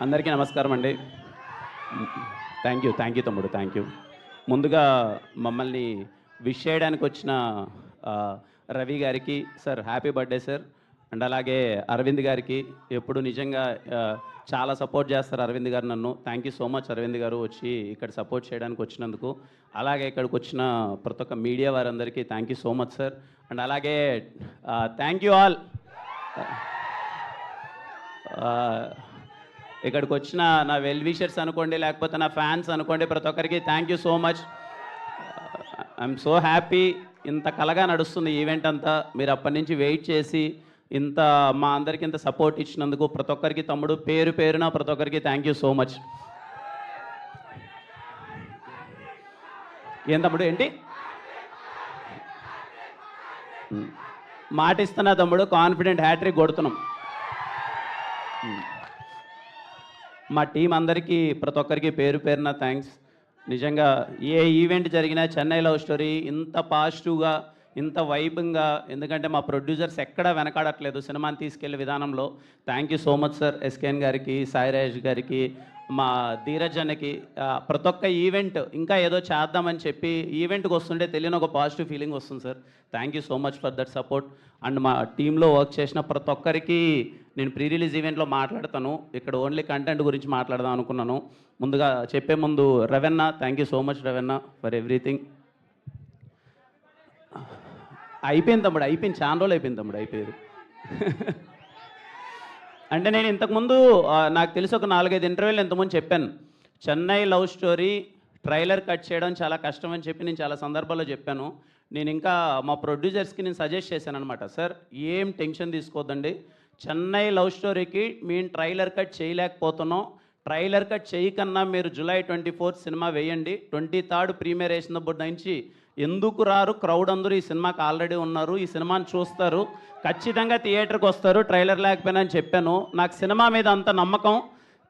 అందరికీ నమస్కారం అండి. థ్యాంక్ యూ తమ్ముడు, థ్యాంక్ యూ. ముందుగా మమ్మల్ని విష్ చేయడానికి వచ్చిన రవి గారికి sir happy birthday sir. And అలాగే అరవింద్ గారికి ఎప్పుడు నిజంగా చాలా సపోర్ట్ చేస్తారు అరవింద్ గారు నన్ను. Thank you so much Aravind garu వచ్చి ఇక్కడ సపోర్ట్ చేయడానికి వచ్చినందుకు. అలాగే ఇక్కడికి వచ్చిన ప్రతి ఒక్క మీడియా వారందరికీ thank you so much sir. And అలాగే థ్యాంక్ యూ ఆల్. ఇక్కడికి వచ్చిన నా వెల్ విషర్స్ అనుకోండి, లేకపోతే నా ఫ్యాన్స్ అనుకోండి, ప్రతి ఒక్కరికి thank you so much. I'm so happy. ఇంత కలగా నడుస్తుంది ఈవెంట్ అంతా. మీరు అప్పటి నుంచి వెయిట్ చేసి ఇంత మా అందరికి ఇంత సపోర్ట్ ఇచ్చినందుకు ప్రతి ఒక్కరికి తమ్ముడు పేరు పేరున ప్రతి ఒక్కరికి థ్యాంక్ యూ సో మచ్. ఏం తమ్ముడు ఏంటి మాట ఇస్తున్నా తమ్ముడు, కాన్ఫిడెంట్ హ్యాట్రిక్ కొడుతున్నాం. మా టీం అందరికీ ప్రతి ఒక్కరికి పేరు పేరున థ్యాంక్స్. నిజంగా ఏ ఈవెంట్ జరిగినా చెన్నై లవ్ స్టోరీ ఇంత పాజిటివ్గా, ఇంత వైబ్గా, ఎందుకంటే మా ప్రొడ్యూసర్స్ ఎక్కడా వెనకాడట్లేదు సినిమాని తీసుకెళ్లే విధానంలో. Thank you so much sir. SKN గారికి, సాయిరాజ్ గారికి, మా ధీరజ్ అన్నకి. ప్రతి ఒక్క ఈవెంట్ ఇంకా ఏదో చేద్దామని చెప్పి ఈవెంట్కి వస్తుంటే తెలియని ఒక పాజిటివ్ ఫీలింగ్ వస్తుంది sir. Thank you so much for that support. And మా టీంలో వర్క్ చేసిన ప్రతి ఒక్కరికి నేను ప్రీ రిలీజ్ ఈవెంట్లో మాట్లాడతాను, ఇక్కడ ఓన్లీ కంటెంట్ గురించి మాట్లాడదాం అనుకున్నాను. ముందుగా చెప్పే ముందు Ravanna, thank you so much Ravanna for everything. అయిపోయింది తమ్ముడు, అయిపోయింది, చాలా రోజులు అయిపోయింది తమ్ముడు, అయిపోయేది. అంటే నేను ఇంతకుముందు నాకు తెలిసి ఒక 4-5 ఇంటర్వ్యూలు ఇంతకుముందు చెప్పాను, Chennai love story trailer cut చేయడం చాలా కష్టం అని చెప్పి నేను చాలా సందర్భాల్లో చెప్పాను. నేను ఇంకా మా ప్రొడ్యూసర్స్కి నేను సజెస్ట్ చేశాను అనమాట, సార్ ఏం టెన్షన్ తీసుకోవద్దండి, చెన్నై లవ్ స్టోరీకి మేము ట్రైలర్ కట్ చేయలేకపోతున్నాం, ట్రైలర్ కట్ చేయకన్నా మీరు July 24 సినిమా వేయండి, 23rd ప్రీమియర్ వేసినప్పుడు నుంచి ఎందుకు రారు, క్రౌడ్ అందరూ ఈ సినిమాకి ఆల్రెడీ ఉన్నారు, ఈ సినిమాని చూస్తారు, ఖచ్చితంగా థియేటర్కి వస్తారు ట్రైలర్ లేకపోయినా అని చెప్పాను. నాకు సినిమా మీద అంత నమ్మకం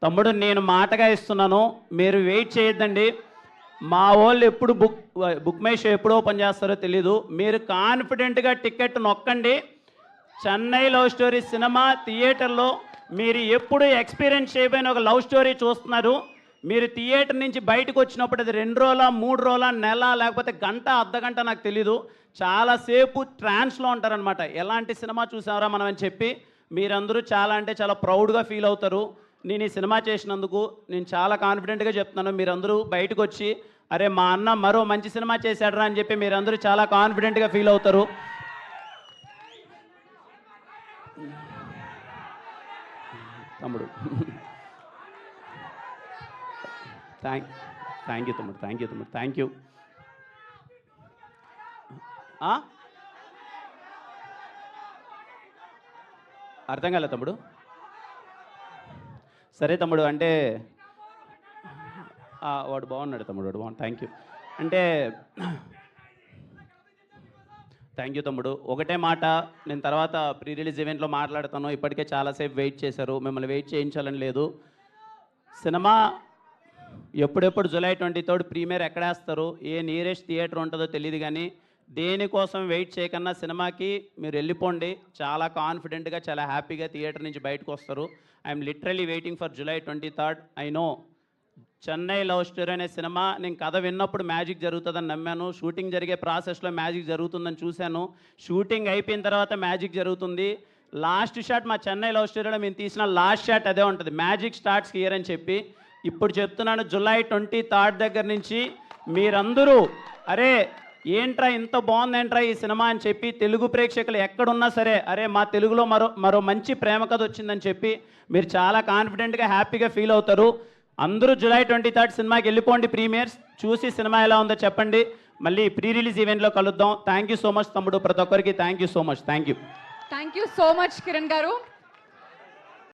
తమ్ముడు, నేను మాటగా ఇస్తున్నాను, మీరు వెయిట్ చేయొద్దండి. మా వాళ్ళు ఎప్పుడు బుక్ మై షో ఎప్పుడు ఓపెన్ చేస్తారో తెలీదు, మీరు కాన్ఫిడెంట్గా టికెట్ నొక్కండి. చెన్నై లవ్ స్టోరీ సినిమా థియేటర్లో మీరు ఎప్పుడు ఎక్స్పీరియన్స్ చేయబోయిన ఒక లవ్ స్టోరీ చూస్తున్నారు. మీరు థియేటర్ నుంచి బయటకు వచ్చినప్పుడు అది 2 రోజుల 3 రోజుల నెల లేకపోతే గంట అర్ధగంట నాకు తెలీదు, చాలాసేపు ట్రాన్స్లో ఉంటారనమాట. ఎలాంటి సినిమా చూసారా మనం అని చెప్పి మీరందరూ చాలా అంటే చాలా ప్రౌడ్గా ఫీల్ అవుతారు. నేను ఈ సినిమా చేసినందుకు నేను చాలా కాన్ఫిడెంట్గా చెప్తున్నాను. మీరందరూ బయటకు వచ్చి అరే మా అన్న మరో మంచి సినిమా చేశాడరా అని చెప్పి మీరందరూ చాలా కాన్ఫిడెంట్గా ఫీల్ అవుతారు. తమ్ముడు థ్యాంక్ యూ తమ్ముడు, థ్యాంక్ యూ. అర్థం కాలే తమ్ముడు. సరే తమ్ముడు, అంటే వాడు బాగున్నాడు తమ్ముడు, వాడు బాగున్నాడు. Thank you. అంటే థ్యాంక్ యూ తమ్ముడు. ఒకటే మాట, నేను తర్వాత ప్రీ రిలీజ్ ఈవెంట్లో మాట్లాడతాను. ఇప్పటికే చాలాసేపు వెయిట్ చేశారు, మిమ్మల్ని వెయిట్ చేయించాలని లేదు. సినిమా ఎప్పుడెప్పుడు July 23rd ప్రీమియర్ ఎక్కడేస్తారు, ఏ నియరెస్ట్ థియేటర్ ఉంటుందో తెలియదు, కానీ దేనికోసం వెయిట్ చేయకన్నా సినిమాకి మీరు వెళ్ళిపోండి. చాలా కాన్ఫిడెంట్గా చాలా హ్యాపీగా థియేటర్ నుంచి బయటకు వస్తారు. I'm literally waiting for July 23rd. I know Chennai love story అనే సినిమా నేను కథ విన్నప్పుడు మ్యాజిక్ జరుగుతుందని నమ్మాను. షూటింగ్ జరిగే ప్రాసెస్లో మ్యాజిక్ జరుగుతుందని చూశాను. షూటింగ్ అయిపోయిన తర్వాత మ్యాజిక్ జరుగుతుంది. లాస్ట్ షాట్ మా చెన్నై లవ్ స్టోరీలో మేము తీసిన లాస్ట్ షాట్ అదే ఉంటుంది, మ్యాజిక్ స్టార్ట్స్ హియర్ అని చెప్పి. ఇప్పుడు చెప్తున్నాను, July 23rd దగ్గర నుంచి మీరందరూ అరే ఏంట్రా ఇంత బాగుందేంట్రా ఈ సినిమా అని చెప్పి తెలుగు ప్రేక్షకులు ఎక్కడున్నా సరే అరే మా తెలుగులో మరో మంచి ప్రేమ కథ వచ్చిందని చెప్పి మీరు చాలా కాన్ఫిడెంట్గా హ్యాపీగా ఫీల్ అవుతారు. అందరూ July 23rd సినిమాకి వెళ్ళిపోండి, ప్రీమియర్స్ చూసి సినిమా ఎలా ఉందో చెప్పండి. మళ్ళీ ప్రీ రిలీజ్ ఈవెంట్లో కలుద్దాం. థ్యాంక్ యూ సో మచ్ తమ్ముడు, ప్రతి ఒక్కరికి thank you so much. Thank you so much Kiran గారు.